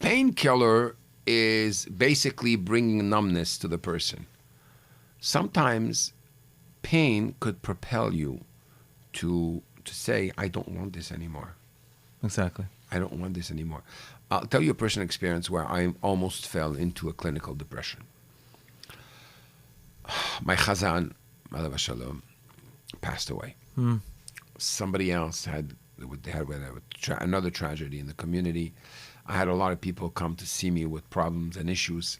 painkiller is basically bringing numbness to the person. Sometimes pain could propel you to say, I don't want this anymore. Exactly. I don't want this anymore. I'll tell you a personal experience where I almost fell into a clinical depression. My chazan, alav shalom, passed away. Somebody else had another tragedy in the community. I had a lot of people come to see me with problems and issues.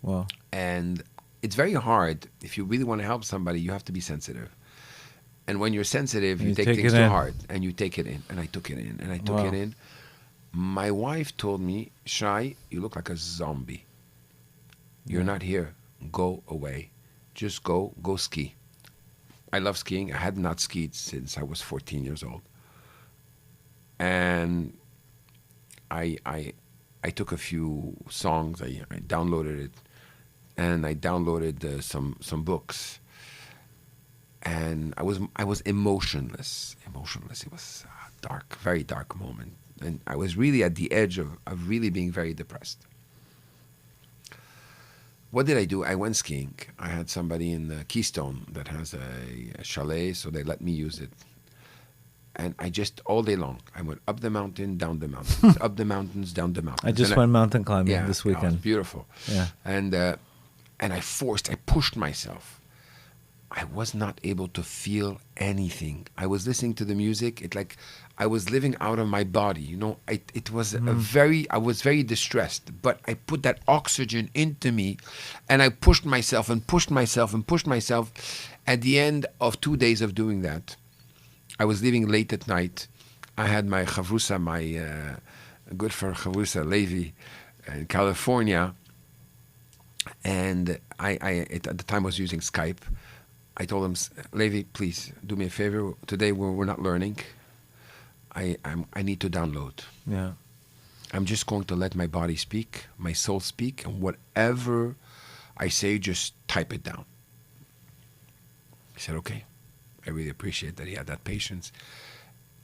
Wow. And it's very hard. If you really want to help somebody, you have to be sensitive. And when you're sensitive, you take things to heart and you take it in. And I took it in and I took it in. My wife told me, Shai, you look like a zombie. You're not here. Go away. Just go ski. I love skiing. I had not skied since I was 14 years old. And I took a few songs. I downloaded it. And I downloaded some books. And I was emotionless. It was a dark, very dark moment. And I was really at the edge of really being very depressed. What did I do? I went skiing. I had somebody in the Keystone that has a chalet, so they let me use it. And I just, all day long, I went up the mountain, down the mountains, up the mountains, down the mountains. I just went mountain climbing this weekend. It was beautiful. Yeah. And I pushed myself. I was not able to feel anything. I was listening to the music. It like I was living out of my body. You know, it was I was very distressed. But I put that oxygen into me, and I pushed myself and pushed myself and pushed myself. At the end of 2 days of doing that, I was leaving late at night. I had my chavrusa, my good friend chavrusa Levi, in California, and I at the time was using Skype. I told him, Levi, please do me a favor. Today we're not learning. I need to download. Yeah. I'm just going to let my body speak, my soul speak, and whatever I say, just type it down. He said, okay. I really appreciate that he had that patience.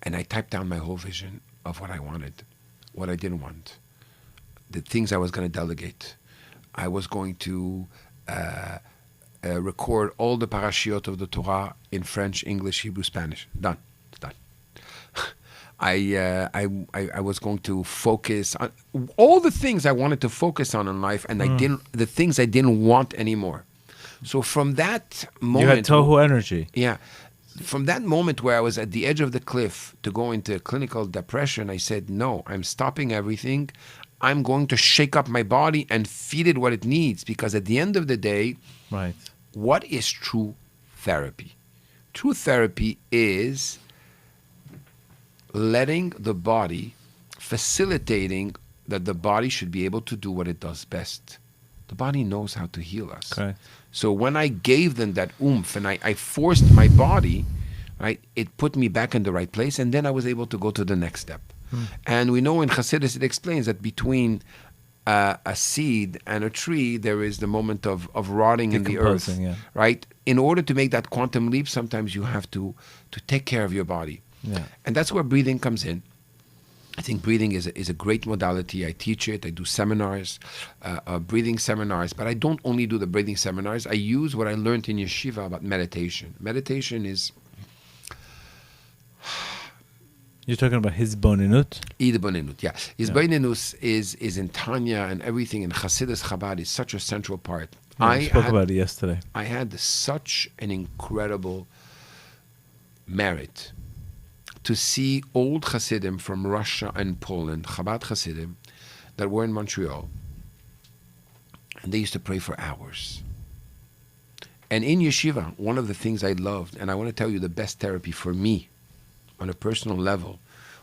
And I typed down my whole vision of what I wanted, what I didn't want, the things I was going to delegate. I was going to record all the parashiot of the Torah in French, English, Hebrew, Spanish. Done. It's done. I was going to focus on all the things I wanted to focus on in life, and the things I didn't want anymore. So from that moment, you had tohu energy. Yeah. From that moment where I was at the edge of the cliff to go into clinical depression, I said, no, I'm stopping everything. I'm going to shake up my body and feed it what it needs, because at the end of the day, right. What is true therapy? True therapy is letting the body, facilitating that the body should be able to do what it does best. The body knows how to heal us. Okay. So when I gave them that oomph and I forced my body, right, it put me back in the right place, and then I was able to go to the next step. And we know in Hasidus it explains that between a seed and a tree, there is the moment of rotting in the earth, right? In order to make that quantum leap, sometimes you have to take care of your body. Yeah. And that's where breathing comes in. I think breathing is a great modality. I teach it. I do seminars, breathing seminars. But I don't only do the breathing seminars. I use what I learned in yeshiva about meditation. Meditation is... You're talking about Hizbonenut? Hizbonenut, yeah. Hizbonenut is in Tanya and everything in Hasidus Chabad is such a central part. Yeah, I spoke about it yesterday. I had such an incredible merit to see old Hasidim from Russia and Poland, Chabad Hasidim, that were in Montreal. And they used to pray for hours. And in yeshiva, one of the things I loved, and I want to tell you the best therapy for me, on a personal level,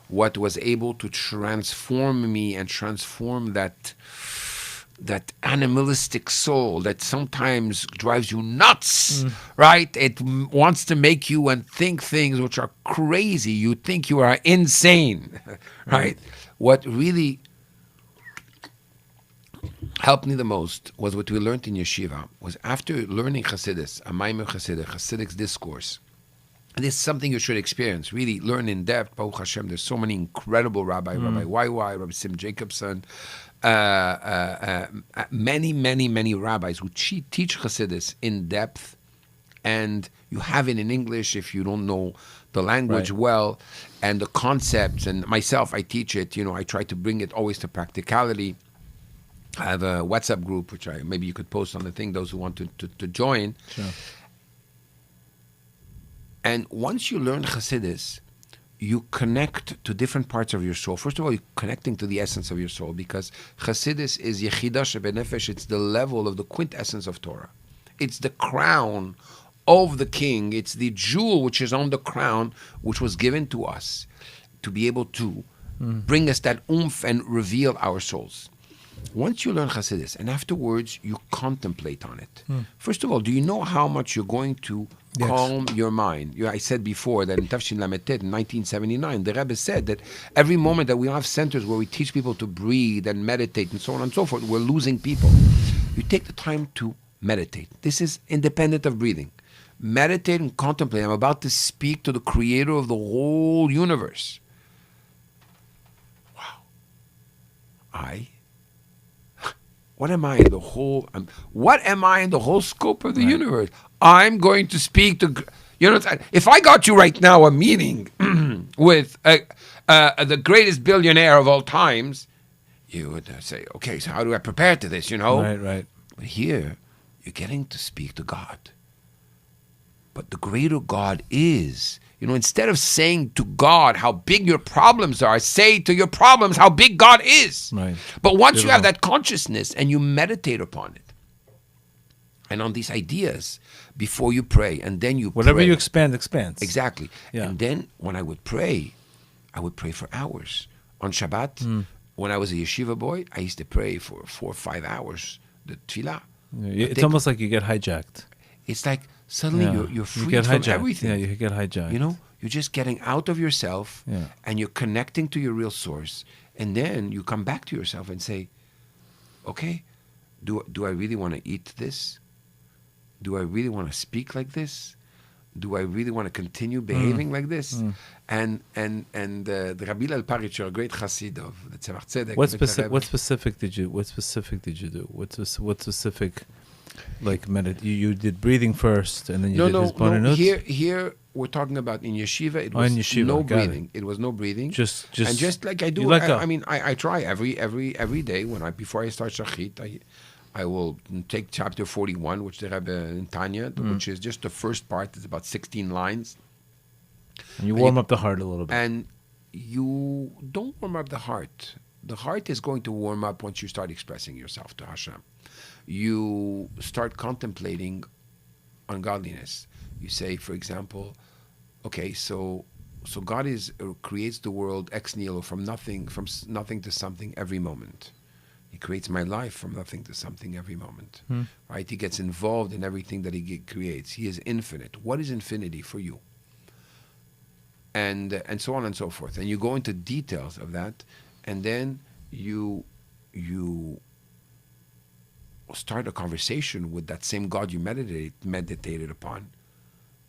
what was able to transform me and transform that animalistic soul that sometimes drives you nuts, right? It wants to make you and think things which are crazy. You think you are insane, right? What really helped me the most was what we learned in yeshiva, was after learning Chassidus, a Maimer Chassidic discourse, this is something you should experience, really learn in depth. Baruch Hashem, there's so many incredible Rabbi YY, Rabbi Sim Jacobson, many rabbis who teach Chassidus in depth, and you have it in English if you don't know the language well, and the concepts. And myself, I teach it. I try to bring it always to practicality. I have a WhatsApp group, which maybe you could post on the thing, those who want to join. Sure. And once you learn Chassidus, you connect to different parts of your soul. First of all, you're connecting to the essence of your soul, because Chassidus is Yechidah Shebenefesh. It's the level of the quintessence of Torah. It's the crown of the king. It's the jewel which is on the crown, which was given to us to be able to bring us that oomph and reveal our souls. Once you learn Chassidus, and afterwards you contemplate on it. First of all, do you know how much you're going to calm your mind? I said before that in Tafshin Lametet in 1979, the Rebbe said that every moment that we have centers where we teach people to breathe and meditate and so on and so forth, we're losing people. You take the time to meditate. This is independent of breathing. Meditate and contemplate. I'm about to speak to the creator of the whole universe. Wow. What am I in the whole? What am I in the whole scope of the universe? I'm going to speak to. If I got you right now a meeting with the greatest billionaire of all times, you would say, "Okay, so how do I prepare to this?" Right. But here, you're getting to speak to God. But the greater God is. Instead of saying to God how big your problems are, say to your problems how big God is. Right. But once you have that consciousness and you meditate upon it, and on these ideas before you pray, and then you whatever pray. you expand expands. Exactly. Yeah. And then when I would pray for hours. On Shabbat, when I was a yeshiva boy, I used to pray for 4 or 5 hours, the tefillah. It's almost like you get hijacked. It's like suddenly you're free from everything. Yeah, you get hijacked. You're just getting out of yourself, and you're connecting to your real source. And then you come back to yourself and say, okay, do I really want to eat this? Do I really want to speak like this? Do I really want to continue behaving like this? And the Rabbi Paritch, a great chassid of the Tzemach Tzedek. What specific did you do? What specific, like you did breathing first, and then you did his bonanut? Here we're talking about in yeshiva. It was no breathing. It was no breathing. Just like I do. I try every day before I start shachit. I will take chapter 41, which the Rebbe in Tanya, which is just the first part. It's about 16 lines. And you warm up the heart a little bit. And you don't warm up the heart. The heart is going to warm up once you start expressing yourself to Hashem. You start contemplating on godliness. You say, for example, okay, so God creates the world ex nihilo, from nothing to something every moment. He creates my life from nothing to something every moment. Right? He gets involved in everything that he creates. He is infinite. What is infinity for you? And so on and so forth. And you go into details of that, and then you start a conversation with that same God you meditated upon.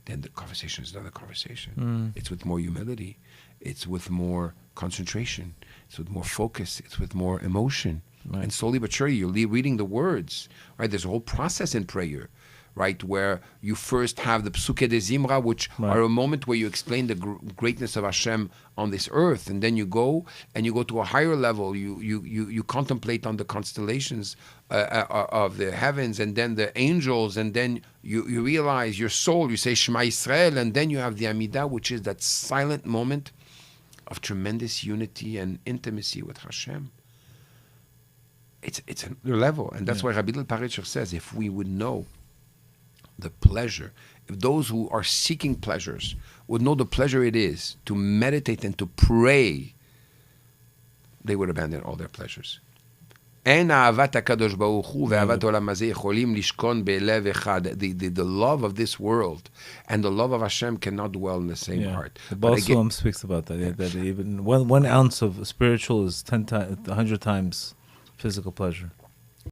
Then the conversation is another conversation. It's with more humility. It's with more concentration. It's with more focus. It's with more emotion. Right. And slowly but surely, you're reading the words. Right? There's a whole process in prayer, right, where you first have the Psuke de Zimra, which are a moment where you explain the greatness of Hashem on this earth, and then you go to a higher level. You contemplate on the constellations of the heavens, and then the angels, and then you realize your soul. You say Shema Yisrael, and then you have the Amidah, which is that silent moment of tremendous unity and intimacy with Hashem. It's another level, and that's why Rabbi Paritch says, if we would know the pleasure, if those who are seeking pleasures would know the pleasure it is to meditate and to pray, they would abandon all their pleasures. The love of this world and the love of Hashem cannot dwell in the same heart. The Baal Sulam speaks about that. That even 1 ounce of spiritual is 100 times physical pleasure.